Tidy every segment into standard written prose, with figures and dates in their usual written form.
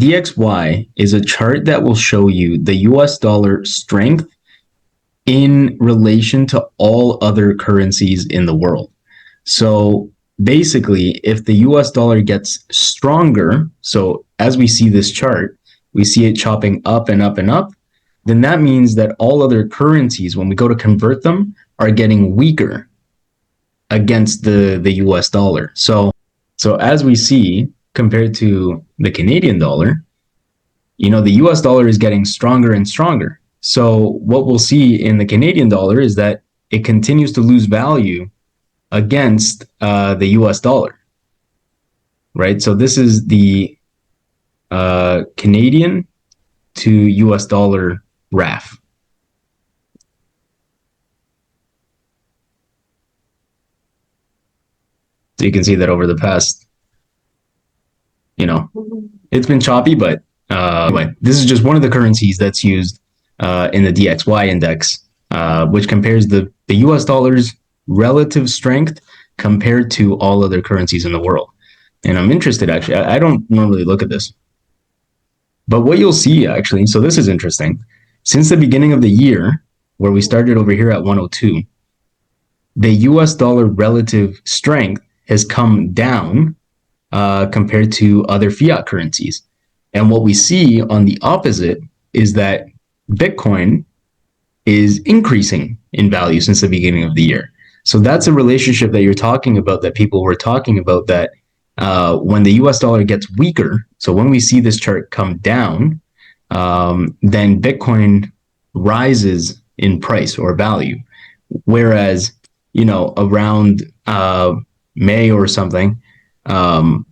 DXY is a chart that will show you the US dollar strength in relation to all other currencies in the world. So basically, if the US dollar gets stronger, so as we see this chart, we see it chopping up and up and up, then that means that all other currencies, when we go to convert them, are getting weaker against the US dollar. So as we see, compared to the Canadian dollar, the US dollar is getting stronger and stronger. So what we'll see in the Canadian dollar is that it continues to lose value against the US dollar, right? So this is the Canadian to US dollar graph. So you can see that over the past, it's been choppy, but anyway, this is just one of the currencies that's used in the DXY index, which compares the US dollar's relative strength compared to all other currencies in the world. And I'm interested, actually. I don't normally look at this. But what you'll see, actually, so this is interesting. Since the beginning of the year, where we started over here at 102, the US dollar relative strength has come down compared to other fiat currencies. And what we see on the opposite is that Bitcoin is increasing in value since the beginning of the year. So that's a relationship that you're talking about, that people were talking about, that when the US dollar gets weaker, so when we see this chart come down, then Bitcoin rises in price or value. Whereas, around May or something, the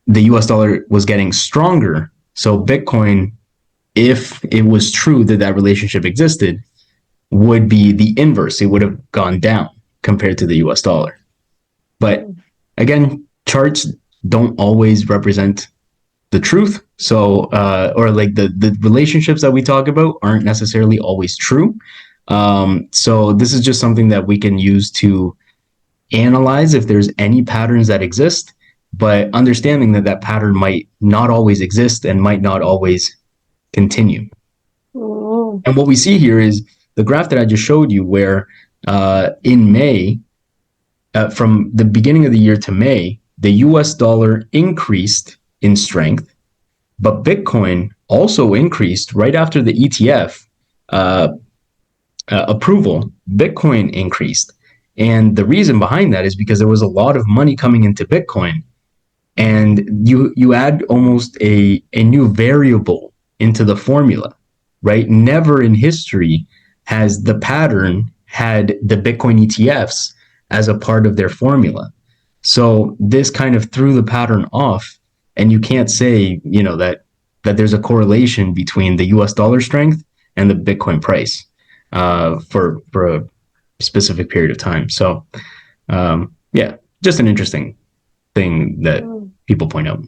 US dollar was getting stronger. So Bitcoin, if it was true that that relationship existed, would be the inverse. It would have gone down compared to the US dollar. But again, charts don't always represent the truth. So, or like the relationships that we talk about aren't necessarily always true. So this is just something that we can use to analyze if there's any patterns that exist, but understanding that that pattern might not always exist and might not always continue. And what we see here is the graph that I just showed you, where in May, from the beginning of the year to May, the US dollar increased in strength, but Bitcoin also increased right after the ETF approval. Bitcoin increased. And the reason behind that is because there was a lot of money coming into Bitcoin, and you add almost a new variable into the formula, right? Never in history has the pattern had the Bitcoin ETFs as a part of their formula. So this kind of threw the pattern off, and you can't say, that there's a correlation between the US dollar strength and the Bitcoin price for a specific period of time. So yeah, just an interesting thing that people point out.